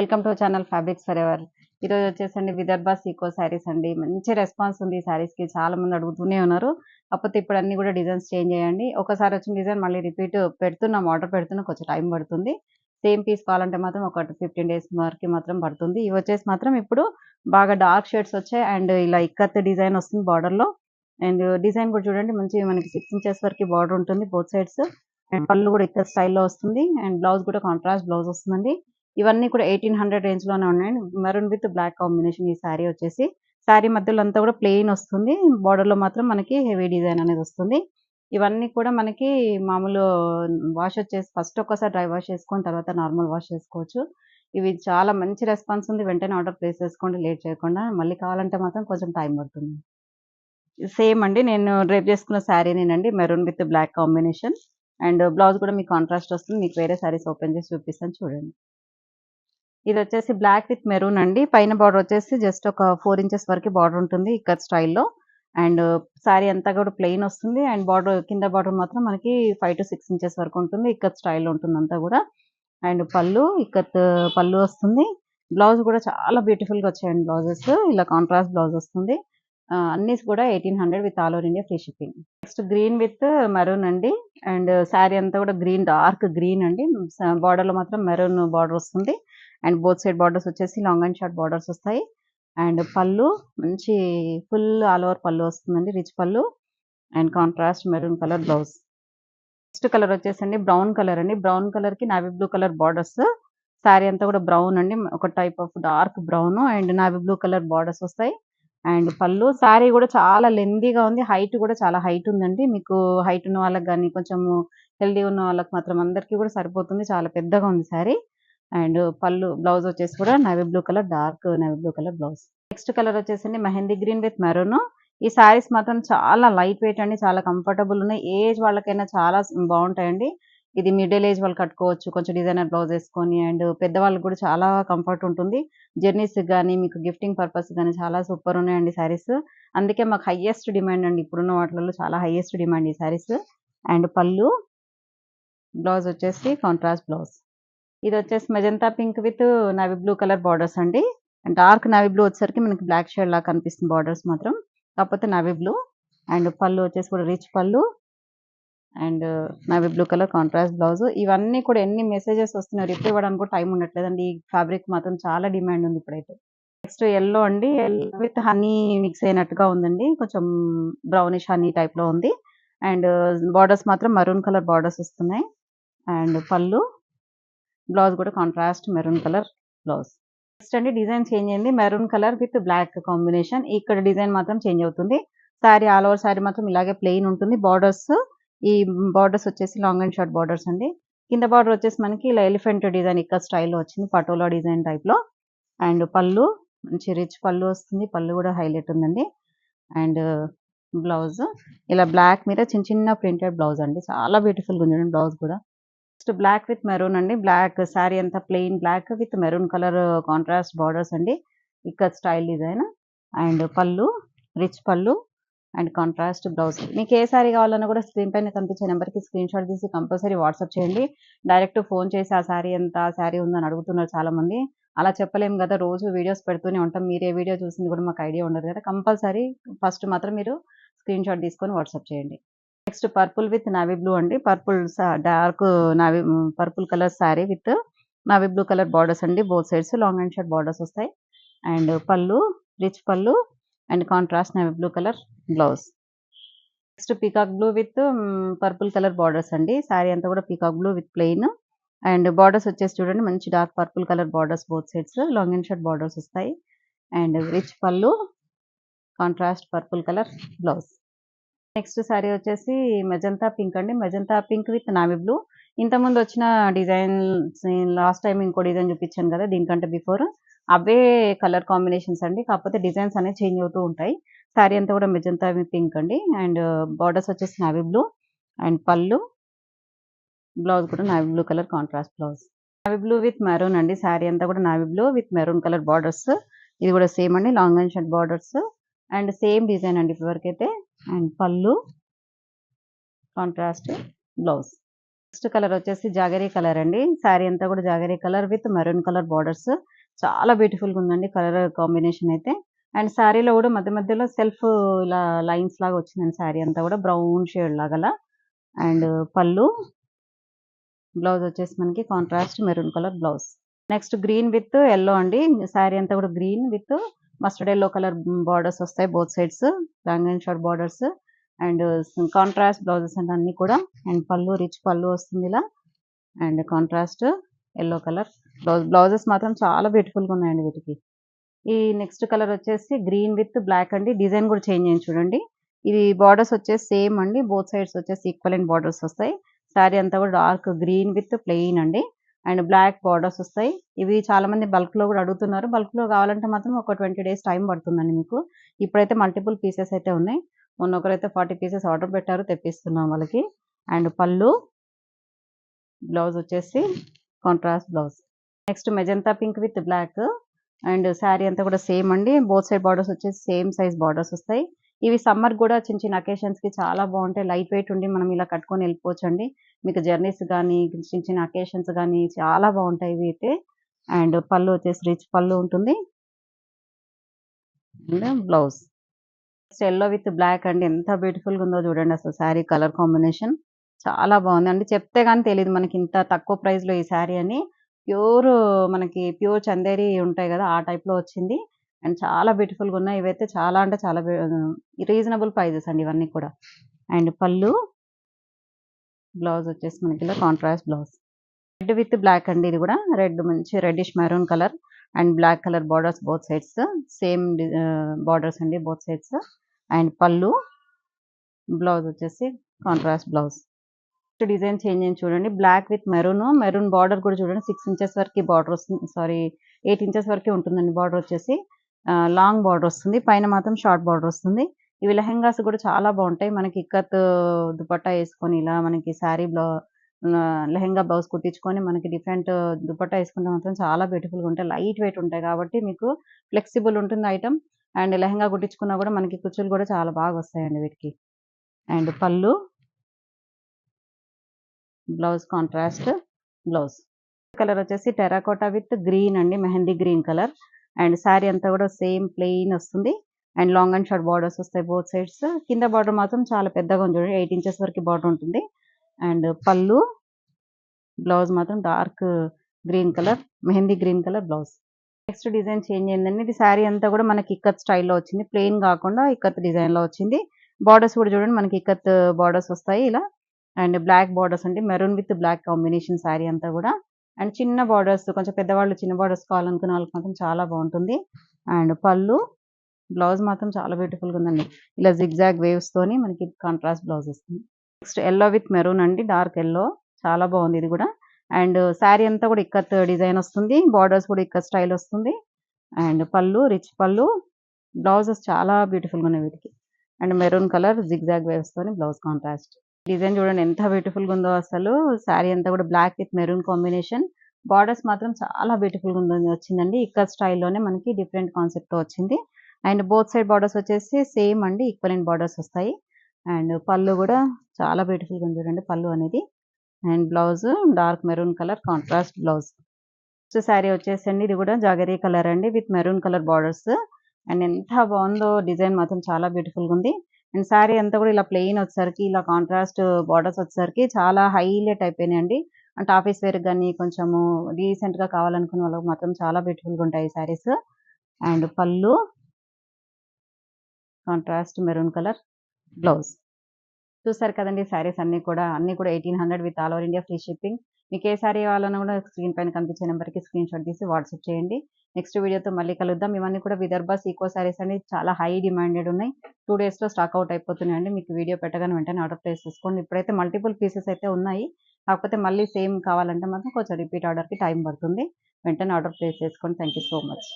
Welcome to channel fabrics for ever. ఈరోజు వచ్చేసండి విదర్భ సీకో శారీస్ అండి. మంచి రెస్పాన్స్ ఉంది ఈ శారీస్‌కి. చాలా మంది అడుగుతూనే ఉన్నారు. కాకపోతే ఇప్పుడు అన్నీ కూడా డిజైన్స్ చేంజ్ అయ్యాయండి. ఒకసారి వచ్చిన డిజైన్ మళ్ళీ రిపీట్ పెడుతున్నాం, ఆర్డర్ పెడుతున్నాం. కొంచెం టైం పడుతుంది. సేమ్ పీస్ కావాలంటే మాత్రం ఒక 15 డేస్ వరకి మాత్రం పడుతుంది. ఇవి వచ్చేసి మాత్రం ఇప్పుడు బాగా డార్క్ షేడ్స్ వచ్చాయి అండ్ ఇలా ఇక్కత్ డిజైన్ వస్తుంది బార్డర్‌లో. అండ్ డిజైన్ కూడా చూడండి మంచి మనకి 6 ఇంచెస్ వరకు బార్డర్ ఉంటుంది బోత్ సైడ్స్. అండ్ పళ్ళు కూడా ఇక్కత్ స్టైల్‌లో వస్తుంది. అండ్ బ్లౌజ్ కూడా కాంట్రాస్ట్ బ్లౌజ్ వస్తుందండి. ఇవన్నీ కూడా 1800 రేంజ్‌లోనే ఉన్నాయండి. మెరూన్ విత్ బ్లాక్ కాంబినేషన్ ఈ శారీ వచ్చేసి. శారీ మధ్యలో అంతా కూడా ప్లెయిన్ వస్తుంది. బోర్డర్‌లో మాత్రం మనకి హెవీ డిజైన్ అనేది వస్తుంది. ఇవన్నీ కూడా మనకి మామూలు వాష్ వచ్చేసి ఫస్ట్ ఒక్కసారి డ్రై వాష్ చేసుకొని తర్వాత నార్మల్ వాష్ చేసుకోవచ్చు. ఇవి చాలా మంచి రెస్పాన్స్ ఉంది. వెంటనే ఆర్డర్ ప్లేస్ చేసుకోండి లేట్ చేయకుండా. మళ్ళీ కావాలంటే మాత్రం కొంచెం టైం పడుతుంది. సేమ్ అండి. నేను డ్రేప్ చేసుకున్న శారీనేనండి. Maroon with black combination. And blouse కూడా మీకు కాంట్రాస్ట్ వస్తుంది. మీకు వేరే శారీస్ ఓపెన్ చేసి చూపిస్తాను చూడండి. ఇదొచ్చేసి బ్లాక్ విత్ మెరూన్ అండి. పైన బార్డర్ వచ్చేసి జస్ట్ ఒక 4 ఇంచెస్ వరకి బార్డర్ ఉంటుంది ఇక్కత్ స్టైల్‌లో. అండ్ శారీ అంతా కూడా ప్లెయిన్ వస్తుంది. అండ్ బార్డర్ కింద బార్డర్ మాత్రం మనకి 5-6 ఇంచెస్ వరకు ఉంటుంది. ఇక్కత్ స్టైల్‌లో ఉంటుంది అంతా కూడా. అండ్ పళ్ళు ఇక్కత్ పళ్ళు వస్తుంది. బ్లౌజ్ కూడా చాలా బ్యూటిఫుల్‌గా వచ్చాయండి బ్లౌజెస్. ఇలా కాంట్రాస్ట్ బ్లౌజ్ వస్తుంది. అన్నీ కూడా 1800 with all over India free shipping. Next green with maroon అండి. అండ్ శారీ అంతా కూడా గ్రీన్ డార్క్ గ్రీన్ అండి. బార్డర్‌లో మాత్రం మెరూన్ బార్డర్ వస్తుంది. అండ్ బోత్ సైడ్ బార్డర్స్ వచ్చేసి లాంగ్ అండ్ షార్ట్ బార్డర్స్ వస్తాయి. అండ్ పళ్ళు మంచి ఫుల్ ఆల్ ఓవర్ పళ్ళు వస్తుందండి. రిచ్ పళ్ళు and contrast maroon colour blouse. Next colour వచ్చేసండి బ్రౌన్ కలర్ అండి. బ్రౌన్ కలర్‌కి navy blue colour borders. Sari అంతా కూడా బ్రౌన్ అండి. ఒక type of dark brown and navy blue colour borders వస్తాయి. అండ్ పళ్ళు శారీ కూడా చాలా లెంతీగా ఉంది. హైట్ కూడా చాలా హైట్ ఉందండి. మీకు హైట్ ఉన్న వాళ్ళకి గాని, కొంచెము హెల్తీ ఉన్న వాళ్ళకి మాత్రం అందరికీ కూడా సరిపోతుంది. చాలా పెద్దగా ఉంది శారీ. అండ్ పళ్ళు బ్లౌజ్ వచ్చేసి కూడా navy blue colour dark navy blue colour blouse. Next colour వచ్చేసండి మెహందీ గ్రీన్ విత్ మెరూన్. ఈ శారీస్ మాత్రం చాలా లైట్ వెయిట్ అండి. చాలా కంఫర్టబుల్ ఉన్నాయి. ఏజ్ వాళ్ళకైనా చాలా బావుంటాయండి. ఇది మిడిల్ ఏజ్ వాళ్ళు కట్టుకోవచ్చు. కొంచెం డిజైనర్ బ్లౌజ్ ఏసుకొని అండ్ పెద్దవాళ్ళకి కూడా చాలా కంఫర్ట్ ఉంటుంది. జర్నీస్‌కి గాని, మీకు గిఫ్టింగ్ పర్పస్‌కి గాని చాలా సూపర్ ఉన్నాయండి శారీస్. అందుకే మాకు హైయెస్ట్ డిమాండ్ అండి. ఇప్పుడున్న వాటిలలో చాలా హైయెస్ట్ డిమాండ్ ఈ శారీస్. అండ్ పళ్ళు, బ్లౌజ్ వచ్చేసి కాంట్రాస్ట్ బ్లౌజ్. ఇదొచ్చేసి magenta pink with navy blue colour borders అండి. డార్క్ నేవీ బ్లూ వచ్చేసరికి మనకి బ్లాక్ షేడ్ లాగా కనిపిస్తుంది బార్డర్స్ మాత్రం. కాకపోతే నేవీ బ్లూ. అండ్ పళ్ళు వచ్చేసి కూడా రిచ్ పళ్ళు. And navy blue colour contrast blouse. ఇవన్నీ కూడా ఎన్ని మెసేజెస్ వస్తున్నాయో రిప్లై ఇవ్వడానికి కూడా టైం ఉండట్లేదండి. ఈ ఫ్యాబ్రిక్ మాత్రం చాలా డిమాండ్ ఉంది ఇప్పుడైతే. నెక్స్ట్ యెల్లో అండి. యెల్లో విత్ హనీ మిక్స్ అయినట్టుగా ఉందండి. కొంచెం బ్రౌనిష్ హనీ టైప్‌లో ఉంది. అండ్ బార్డర్స్ మాత్రం మెరూన్ కలర్ బార్డర్స్ వస్తున్నాయి. అండ్ పళ్ళు, బ్లౌజ్ కూడా contrast maroon colour blouse. Next అండి డిజైన్ చేంజ్ అయింది. Maroon colour with black combination. ఇక్కడ డిజైన్ మాత్రం చేంజ్ అవుతుంది. శారీ ఆల్ ఓవర్ శారీ మాత్రం ఇలాగే ప్లెయిన్ ఉంటుంది. ఈ బార్డర్స్ వచ్చేసి లాంగ్ అండ్ షార్ట్ బార్డర్స్ అండి. కింద బార్డర్ వచ్చేసి మనకి ఇలా ఎలిఫెంట్ డిజైన్ ఇక్కత్ స్టైల్‌లో వచ్చింది. పటోలా డిజైన్ టైప్‌లో. అండ్ పళ్ళు మంచి రిచ్ పళ్ళు వస్తుంది. పళ్ళు కూడా హైలైట్ ఉందండి. అండ్ బ్లౌజ్ ఇలా బ్లాక్ మీద చిన్న చిన్న ప్రింటెడ్ బ్లౌజ్ అండి. చాలా బ్యూటిఫుల్‌గా ఉంది చూడండి బ్లౌజ్ కూడా. నెక్స్ట్ బ్లాక్ విత్ మెరూన్ అండి. బ్లాక్ శారీ అంతా plain black with maroon colour contrast borders అండి. Ikat style design. అండ్ పళ్ళు, రిచ్ పళ్ళు అండ్ కాంట్రాస్ట్ బ్లౌజ్. మీకు ఏ శారీ కావాలన్నా కూడా స్క్రీన్ పైన కనిపించే నెంబర్‌కి స్క్రీన్‌షాట్ తీసి కంపల్సరీ వాట్సాప్ చేయండి. డైరెక్ట్ ఫోన్ చేసి ఆ శారీ ఎంత, ఆ శారీ ఉందని అడుగుతున్నారు చాలామంది. అలా చెప్పలేము కదా! రోజు వీడియోస్ పెడుతూనే ఉంటాం. మీరు ఏ వీడియో చూసింది కూడా మాకు ఐడియా ఉండదు కదా! కంపల్సరీ ఫస్ట్ మాత్రం మీరు స్క్రీన్‌షాట్ తీసుకొని వాట్సాప్ చేయండి. Next purple with navy blue అండి. Dark purple colour sari with navy blue colour borders అండి. Both sides long and short borders వస్తాయి. అండ్ పళ్ళు, రిచ్ పళ్ళు and contrast navy blue colour blouse. Next peacock blue with purple colour borders అండి. శారీ అంతా కూడా peacock blue with plain. And borders వచ్చేసి చూడండి మంచి dark purple colour borders both sides long and short borders వస్తాయి. And rich పళ్ళు, contrast purple colour blouse. Next sari వచ్చేసి magenta pink అండి. Magenta pink with navy blue. ఇంతకుముందు వచ్చిన డిజైన్స్ లాస్ట్ టైమ్ ఇంకో డిజైన్ చూపించాను కదా! దీనికంటే బిఫోర్. అవే కలర్ కాంబినేషన్స్ అండి. కాకపోతే డిజైన్స్ అనేవి చేంజ్ అవుతూ ఉంటాయి. శారీ అంతా కూడా మెజంతా పింక్ అండి. అండ్ బార్డర్స్ వచ్చేసి నావీ బ్లూ అండ్ పళ్ళు, బ్లౌజ్ కూడా navy blue colour contrast blouse. Navy blue with maroon అండి. శారీ అంతా కూడా navy blue with maroon colour borders. ఇది కూడా సేమ్ అండి long and short borders. And same design అండి ఇప్పటివరకైతే. అండ్ పళ్ళు, కాంట్రాస్ట్ బ్లౌజ్. నెక్స్ట్ కలర్ వచ్చేసి జాగరీ కలర్ అండి. శారీ అంతా కూడా jaggery colour with maroon colour borders. చాలా బ్యూటిఫుల్‌గా ఉందండి కలర్ కాంబినేషన్ అయితే. అండ్ శారీలో కూడా మధ్య మధ్యలో సెల్ఫ్ ఇలా లైన్స్ లాగా వచ్చిందండి శారీ అంతా కూడా బ్రౌన్ షేడ్ లాగలా. అండ్ పళ్ళు, బ్లౌజ్ వచ్చేసి మనకి contrast maroon colour blouse. Next green with yellow అండి. శారీ అంతా కూడా green with mustard yellow colour borders వస్తాయి both sides. Long and short borders. And contrast blouses అండి అన్నీ కూడా. అండ్ పళ్ళు రిచ్ పళ్ళు వస్తుంది ఇలా. And contrast yellow colour blouses మాత్రం చాలా బ్యూటిఫుల్‌గా ఉన్నాయండి వీటికి. ఈ నెక్స్ట్ కలర్ వచ్చేసి గ్రీన్ విత్ బ్లాక్ అండి. డిజైన్ కూడా చేంజ్ అయింది చూడండి. ఇది బార్డర్స్ వచ్చేసి సేమ్ అండి. బోత్ సైడ్స్ వచ్చేసి ఈక్వలెంట్ బార్డర్స్ వస్తాయి. శారీ అంతా కూడా డార్క్ గ్రీన్ విత్ ప్లెయిన్ అండి. అండ్ బ్లాక్ బార్డర్స్ వస్తాయి. ఇవి చాలా మంది బల్క్‌లో కూడా అడుగుతున్నారు. బల్క్‌లో కావాలంటే మాత్రం ఒక 20 డేస్ టైం పడుతుందండి మీకు. ఇప్పుడైతే మల్టిపుల్ పీసెస్ అయితే ఉన్నాయి. మొన్న ఒకరైతే 40 పీసెస్ ఆర్డర్ పెట్టారు తెప్పిస్తున్నాం వాళ్ళకి. అండ్ పళ్ళు, బ్లౌజ్ వచ్చేసి contrast blouse. Next magenta pink with black. And sari అంతా కూడా సేమ్ అండి. బోత్ సైడ్ బార్డర్స్ వచ్చేసి సేమ్ సైజ్ బార్డర్స్ వస్తాయి. ఇవి సమ్మర్ కూడా చిన్న చిన్న అకేషన్స్‌కి చాలా బాగుంటాయి. లైట్ వెయిట్ ఉండి మనం ఇలా కట్టుకొని వెళ్ళిపోవచ్చండి. మీకు జర్నీస్ గానీ, చిన్న చిన్న అకేషన్స్ గానీ చాలా బాగుంటాయి ఇవి అయితే. అండ్ పళ్ళు వచ్చేసి రిచ్ పళ్ళు ఉంటుంది. And blouse. Yellow with black అండి. ఎంత బ్యూటిఫుల్‌గా ఉందో చూడండి అసలు శారీ కలర్ కాంబినేషన్. చాలా బాగుందండి. చెప్తే గాని తెలీదు మనకి ఇంత తక్కువ ప్రైస్‌లో ఈ శారీ అని. ప్యూర్ మనకి ప్యూర్ చందేరి ఉంటాయి గదా! ఆ టైప్‌లో వచ్చింది. అండ్ చాలా బ్యూటిఫుల్‌గా ఉన్నాయి. ఇవైతే చాలా అంటే చాలా రీజనబుల్ ప్రైజెస్ అండి ఇవన్నీ కూడా. అండ్ పళ్ళు, బ్లౌజ్ వచ్చేసి మనకి ఇలా contrast blouse. Red with black అండి ఇది గూడా. రెడ్ మంచి reddish maroon colour and black colour borders both sides. Same borders అండి బోత్ సైడ్స్. అండ్ పళ్ళు, బ్లౌజ్ వచ్చేసి కాంట్రాస్ట్ బ్లౌజ్. డిజైన్ చేంజ్ అయింది చూడండి. బ్లాక్ విత్ మెరూన్ బార్డర్ కూడా చూడండి 6 ఇంచెస్ వరకి బార్డర్ వస్తుంది. సారీ 8 ఇంచెస్ వరకే ఉంటుందండి బార్డర్ వచ్చేసి. లాంగ్ బార్డర్ వస్తుంది. పైన మాత్రం షార్ట్ బార్డర్ వస్తుంది. ఇవి లెహెంగాస్ కూడా చాలా బాగుంటాయి. మనకి ఇక్కత్ దుపట్టా యేసుకొని ఇలా మనకి శారీ లెహెంగా బ్లౌజ్ కుట్టించుకొని మనకి డిఫరెంట్ దుపట్టా యేసుకుంటే మాత్రం చాలా బ్యూటిఫుల్‌గా ఉంటాయి. లైట్ వెయిట్ ఉంటాయి కాబట్టి మీకు ఫ్లెక్సిబుల్ ఉంటుంది ఐటెమ్. అండ్ లెహెంగా కుట్టించుకున్నా కూడా మనకి కుచ్చులు కూడా చాలా బాగా వస్తాయండి వీటికి. అండ్ పళ్ళు, బ్లౌజ్ కాంట్రాస్ట్ బ్లౌజ్. కలర్ వచ్చేసి టెర్రకోటా విత్ గ్రీన్ అండి. Mehndi green colour. And sari అంతా కూడా సేమ్ ప్లెయిన్ వస్తుంది. And long and short borders వస్తాయి బోత్ సైడ్స్. కింద బార్డర్ మాత్రం చాలా పెద్దగా ఉంది చూడండి. 8 ఇంచెస్ వరకు బార్డర్ ఉంటుంది. అండ్ పళ్ళు, బ్లౌజ్ మాత్రం dark green colour, mehndi green colour blouse. Next design change అయిందండి. ఇది శారీ అంతా కూడా మనకి ఇక్కత్ స్టైల్‌లో వచ్చింది. ప్లెయిన్ కాకుండా ఇక్కత్ డిజైన్‌లో వచ్చింది. బార్డర్స్ కూడా చూడండి మనకి ఇక్కత్ బార్డర్స్ వస్తాయి ఇలా. అండ్ బ్లాక్ బార్డర్స్ అండి. Maroon with black combination sari అంతా కూడా. అండ్ చిన్న బార్డర్స్ కొంచెం పెద్దవాళ్ళు చిన్న బార్డర్స్ కావాలనుకునే వాళ్ళకి మాత్రం చాలా బాగుంటుంది. అండ్ పళ్ళు, బ్లౌజ్ మాత్రం చాలా బ్యూటిఫుల్‌గా ఉందండి. ఇలా జిగ్‌జాగ్ వేవ్స్ తోని మనకి కాంట్రాస్ట్ బ్లౌజ్ వస్తుంది. నెక్స్ట్ యెల్లో విత్ మెరూన్ అండి. డార్క్ యెల్లో చాలా బాగుంది ఇది కూడా. అండ్ శారీ అంతా కూడా ఇక్కత్ డిజైన్ వస్తుంది. బార్డర్స్ కూడా ఇక్కత్ స్టైల్ వస్తుంది. అండ్ పళ్ళు రిచ్ పళ్ళు. బ్లౌజెస్ చాలా బ్యూటిఫుల్‌గా ఉన్నాయి వీటికి. And maroon colour zigzag waves తోని బ్లౌజ్ కాంట్రాస్ట్. డిజైన్ చూడండి ఎంత బ్యూటిఫుల్‌గా ఉందో అసలు. శారీ అంతా కూడా black with maroon combination. Borders మాత్రం చాలా బ్యూటిఫుల్‌గా వచ్చిందండి. ఇక్కత్ స్టైల్‌లోనే మనకి డిఫరెంట్ కాన్సెప్ట్‌తో వచ్చింది. అండ్ బోత్ సైడ్ బార్డర్స్ వచ్చేసి సేమ్ అండి. ఈక్వలెంట్ బార్డర్స్ వస్తాయి. అండ్ పళ్ళు కూడా చాలా బ్యూటిఫుల్‌గా ఉంది చూడండి పళ్ళు అనేది. And blouse dark maroon colour contrast blouse. Next sari వచ్చేసండి ఇది కూడా జాగరీ కలర్ అండి with maroon colour borders. And ఎంత బాగుందో డిజైన్ మాత్రం చాలా బ్యూటిఫుల్‌గా ఉంది. అండ్ శారీ అంతా కూడా ఇలా ప్లెయిన్ వచ్చేసరికి ఇలా కాంట్రాస్ట్ బార్డర్స్ వచ్చేసరికి చాలా హైలైట్ అయిపోయినాయండి. అంటే ఆఫీస్ వేర్‌కి గాని కొంచెము డీసెంట్‌గా కావాలనుకునే వాళ్ళకి మాత్రం చాలా బ్యూటిఫుల్‌గా ఉంటాయి ఈ శారీస్. అండ్ పళ్ళు, కాంట్రాస్ట్ మెరూన్ కలర్ బ్లౌజ్. చూసారు కదండీ శారీస్ అన్నీ కూడా. అన్నీ కూడా 1800 with all over India free shipping. మీకు ఏ శారీ కావాలన్నా కూడా స్క్రీన్ పైన కనిపించే నెంబర్‌కి స్క్రీన్‌షాట్ తీసి వాట్సాప్ చేయండి. నెక్స్ట్ వీడియోతో మళ్ళీ కలుద్దాం. ఇవన్నీ కూడా విదర్భ సీకో శారీస్ అండి. చాలా హై డిమాండెడ్ ఉన్నాయి. 2 డేస్‌లో స్టాక్ ఔట్ అయిపోతున్నాయండి. మీకు వీడియో పెట్టగానే వెంటనే ఆర్డర్ ప్లేస్ చేసుకోండి. ఇప్పుడైతే మల్టిపుల్ పీసెస్ అయితే ఉన్నాయి. కాకపోతే మళ్ళీ సేమ్ కావాలంటే మాత్రం కొంచెం రిపీట్ ఆర్డర్‌కి టైం పడుతుంది. వెంటనే ఆర్డర్ ప్లేస్ చేసుకోండి. Thank you so much.